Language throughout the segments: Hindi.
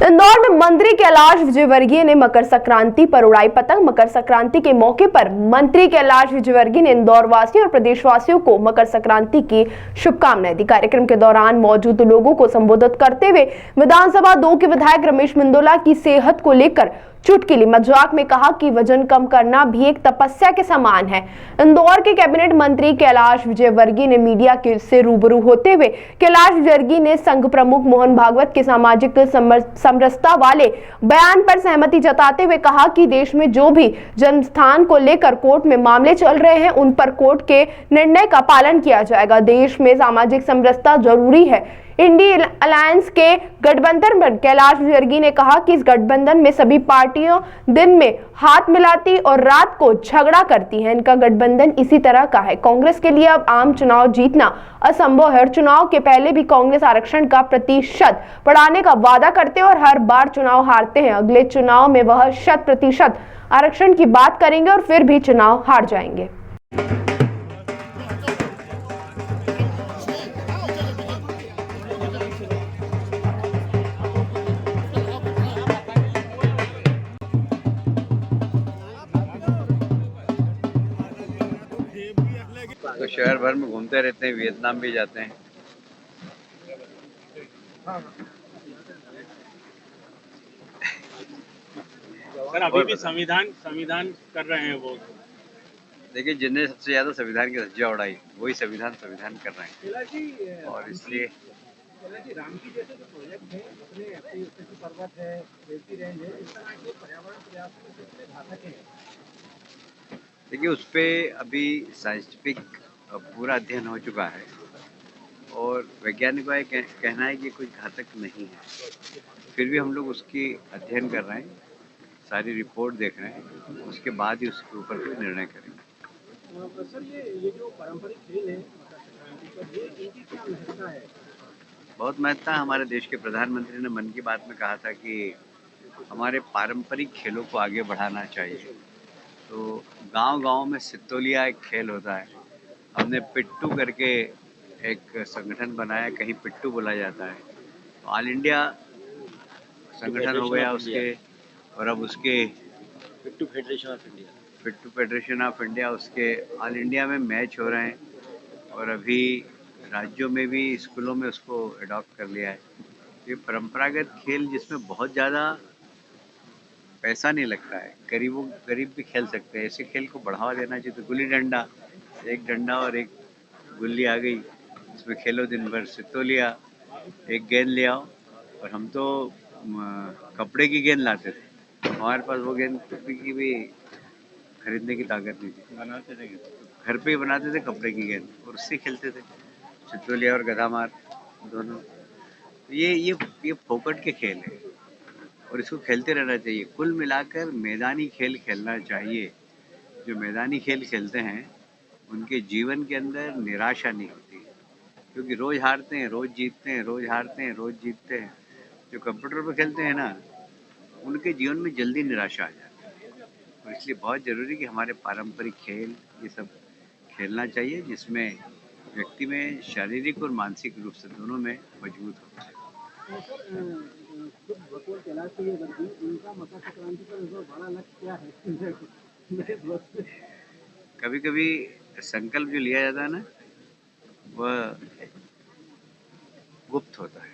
इंदौर में मंत्री कैलाश विजयवर्गीय ने मकर संक्रांति पर उड़ाई पतंग। मकर संक्रांति के मौके पर मंत्री कैलाश विजयवर्गीय ने इंदौर वासियों और प्रदेशवासियों को मकर संक्रांति की शुभकामनाएं दी। कार्यक्रम के दौरान मौजूद लोगों को संबोधित करते हुए विधानसभा 2 के विधायक रमेश मिंदोला की सेहत को लेकर चुटकुली मजाक में कहा कि वजन कम करना भी एक तपस्या के समान है। इंदौर के कैबिनेट मंत्री कैलाश विजयवर्गीय ने मीडिया से रूबरू होते हुए कैलाश विजयवर्गीय ने संघ प्रमुख मोहन भागवत के सामाजिक समरसता वाले बयान पर सहमति जताते हुए कहा कि देश में जो भी जन्मस्थान को लेकर कोर्ट में मामले चल रहे हैं उन पर कोर्ट के निर्णय का पालन किया जाएगा। देश में सामाजिक समरसता जरूरी है। इंडिया अलायंस के गठबंधन पर कैलाश विजयवर्गीय ने कहा कि इस गठबंधन में सभी पार्टियां दिन में हाथ मिलाती और रात को झगड़ा करती हैं। इनका गठबंधन इसी तरह का है। कांग्रेस के लिए अब आम चुनाव जीतना असंभव है और चुनाव के पहले भी कांग्रेस आरक्षण का प्रतिशत बढ़ाने का वादा करते हैं और हर बार चुनाव हारते हैं। अगले चुनाव में वह 100% आरक्षण की बात करेंगे और फिर भी चुनाव हार जाएंगे। तो शहर भर में घूमते रहते हैं, वियतनाम भी जाते हैं। सर अभी भी संविधान कर रहे हैं वो। देखिए, जिनने सबसे ज्यादा संविधान की धज्जियां उड़ाई वही संविधान कर रहे हैं और इसलिए राम की जैसे जो प्रोजेक्ट है अपने ऐसे पर्वत है, देवती रेंज है, इस तरह के पर्यावरण प्रयास कितने घातक है। देखिए, उस पर अभी साइंटिफिक पूरा अध्ययन हो चुका है और वैज्ञानिकों का कहना है कि कुछ घातक नहीं है। फिर भी हम लोग उसकी अध्ययन कर रहे हैं, सारी रिपोर्ट देख रहे हैं, उसके बाद ही उसके ऊपर कोई निर्णय करेंगे। सर ये जो पारंपरिक खेल है ये इनकी क्या महत्ता है? बहुत महत्ता है। हमारे देश के प्रधानमंत्री ने मन की बात में कहा था कि हमारे पारंपरिक खेलों को आगे बढ़ाना चाहिए। तो गांव-गांव में सित्तोलिया एक खेल होता है। हमने पिट्टू करके एक संगठन बनाया, कहीं पिट्टू बोला जाता है। तो ऑल इंडिया संगठन हो गया उसके, और अब उसके पिट्टू फेडरेशन ऑफ इंडिया उसके ऑल इंडिया में मैच हो रहे हैं और अभी राज्यों में भी स्कूलों में उसको अडॉप्ट कर लिया है। ये परंपरागत खेल जिसमें बहुत ज़्यादा पैसा नहीं लगता है, गरीब भी खेल सकते हैं। ऐसे खेल को बढ़ावा देना चाहिए। तो गुल्ली डंडा, एक डंडा और एक गुल्ली आ गई, इसमें खेलो दिन भर। सित्तोलिया, एक गेंद ले आओ, और हम तो कपड़े की गेंद लाते थे, हमारे पास वो गेंद की भी खरीदने की ताकत नहीं थी, बनाते थे घर पे ही बनाते थे कपड़े की गेंद और उससे खेलते थे, सित्तोलिया और गदामार दोनों। ये फोकट के खेल है और इसको खेलते रहना चाहिए। कुल मिलाकर मैदानी खेल खेलना चाहिए। जो मैदानी खेल खेलते हैं उनके जीवन के अंदर निराशा नहीं होती, क्योंकि रोज हारते हैं, रोज जीतते हैं, रोज हारते हैं, रोज जीतते हैं। जो कंप्यूटर पर खेलते हैं ना, उनके जीवन में जल्दी निराशा आ जाती है। और इसलिए बहुत ज़रूरी कि हमारे पारंपरिक खेल ये सब खेलना चाहिए, जिसमें व्यक्ति में शारीरिक और मानसिक रूप से दोनों में मजबूत होता है। कैलाश विजयवर्गीय उनका मकर संक्रांति पर बड़ा लक्ष्य क्या है? कभी कभी संकल्प जो लिया जाता है ना, वह गुप्त होता है।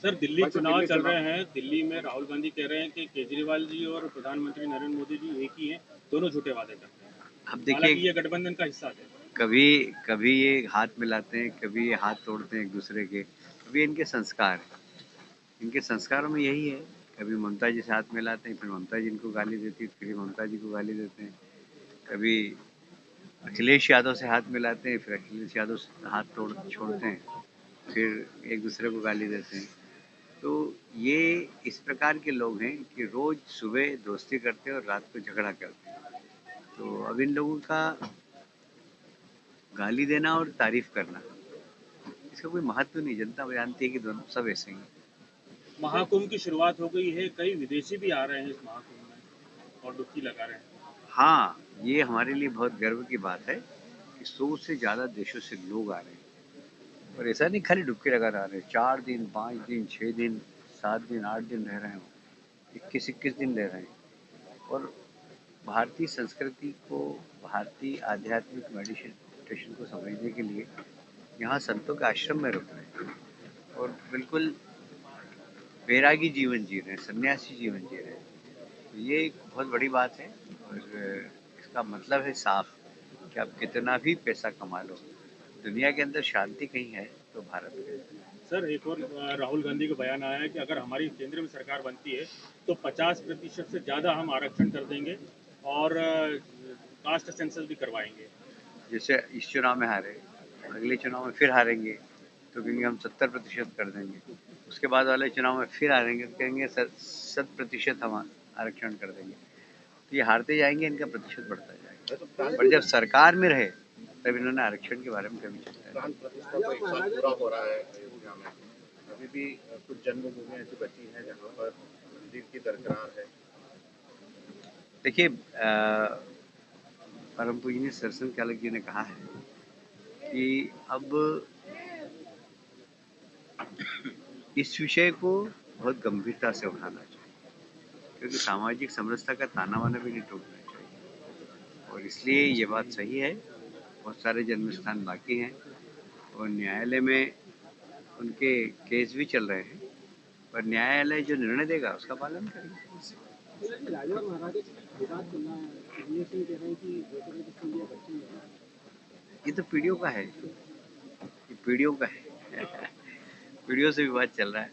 सर दिल्ली चुनाव चल रहे हैं, दिल्ली में राहुल गांधी कह रहे हैं कि केजरीवाल जी और प्रधानमंत्री नरेंद्र मोदी जी एक ही हैं, दोनों झूठे वादे करते हैं। अब देखिए, ये गठबंधन का हिस्सा है। कभी ये हाथ मिलाते हैं, कभी ये हाथ तोड़ते हैं एक दूसरे के। कभी इनके संस्कार हैं, इनके संस्कारों में यही है। कभी ममता जी से हाथ मिलाते हैं, फिर ममता जी इनको गाली देती है, फिर ममता जी को गाली देते हैं। कभी अखिलेश यादव से हाथ मिलाते हैं, फिर अखिलेश यादव से हाथ छोड़ते हैं, फिर एक दूसरे को गाली देते हैं। तो ये इस प्रकार के लोग हैं कि रोज सुबह दोस्ती करते हैं और रात को झगड़ा करते हैं। तो अब इन लोगों का गाली देना और तारीफ करना, इसका कोई महत्व नहीं। जनता जानती है कि दोनों सब ऐसे ही हैं। महाकुंभ की शुरुआत हो गई है, कई विदेशी भी आ रहे हैं इस महाकुंभ में और डुबकी लगा रहे हैं। हाँ, ये हमारे लिए बहुत गर्व की बात है कि 100 से ज़्यादा देशों से लोग आ रहे हैं। और ऐसा नहीं खाली डुबकी लगा रहे हैं, 4 दिन, 5 दिन, 6 दिन 7 दिन 8 दिन रह रहे हो, 21 दिन रह रहे हैं। और भारतीय संस्कृति को, भारतीय आध्यात्मिक मेडिटेशन को समझने के लिए यहाँ संतों के आश्रम में रुक रहे हैं और बिल्कुल वैरागी जीवन जी रहे हैं, सन्यासी जीवन जी रहे हैं। तो ये एक बहुत बड़ी बात है और इसका मतलब है साफ कि आप कितना भी पैसा कमा लो, दुनिया के अंदर शांति कहीं है तो भारत में है। सर एक और राहुल गांधी का बयान आया है कि अगर हमारी केंद्र में सरकार बनती है तो 50% से ज़्यादा हम आरक्षण कर देंगे और कास्ट सेंसस भी करवाएंगे। जैसे इस चुनाव में हारे, अगले चुनाव में फिर हारेंगे तो कहेंगे हम 70% कर देंगे, उसके बाद वाले चुनाव में फिर हारेंगे तो कहेंगे 100% हम आरक्षण कर देंगे। तो ये हारते जाएंगे, इनका प्रतिशत बढ़ता जाएगा। पर जब सरकार में रहे तब इन्होंने आरक्षण के बारे में कभी चिंता प्राण प्रतिष्ठा को 1 साल पूरा हो रहा है अयोध्या में, अभी भी कुछ जन्मभूमि ऐसी बची है जहाँ पर मंदिर की दरकिनार है। देखिए, परम पूजनीय सरसन चालक जी ने कहा है कि अब इस विषय को बहुत गंभीरता से उठाना चाहिए, क्योंकि सामाजिक समरसता का ताना बाना भी नहीं टूटना चाहिए। और इसलिए ये बात सही है, बहुत सारे जन्म स्थान बाकी हैं और न्यायालय में उनके केस भी चल रहे हैं, पर न्यायालय जो निर्णय देगा उसका पालन करेंगे। राजा और महाराजा की विवाद चल रहा है, ये सिंह कह रहे हैं कि ज्योतिरादित्य सिंधिया बच्चे हैं। ये तो पीढ़ियों का है, ये पीढ़ियों का है पीढ़ियों से विवाद चल रहा है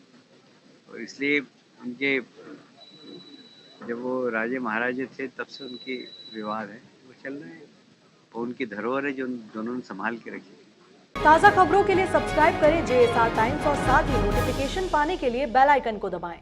और इसलिए उनके जब वो राजे महाराजे थे तब से उनके विवाद है, वो चल रहे हैं। और उनकी धरोहर है जो दोनों ने संभाल के रखी। ताज़ा खबरों के लिए सब्सक्राइब करें JSR टाइम्स और साथ ही नोटिफिकेशन पाने के लिए बेल आइकन को दबाएं।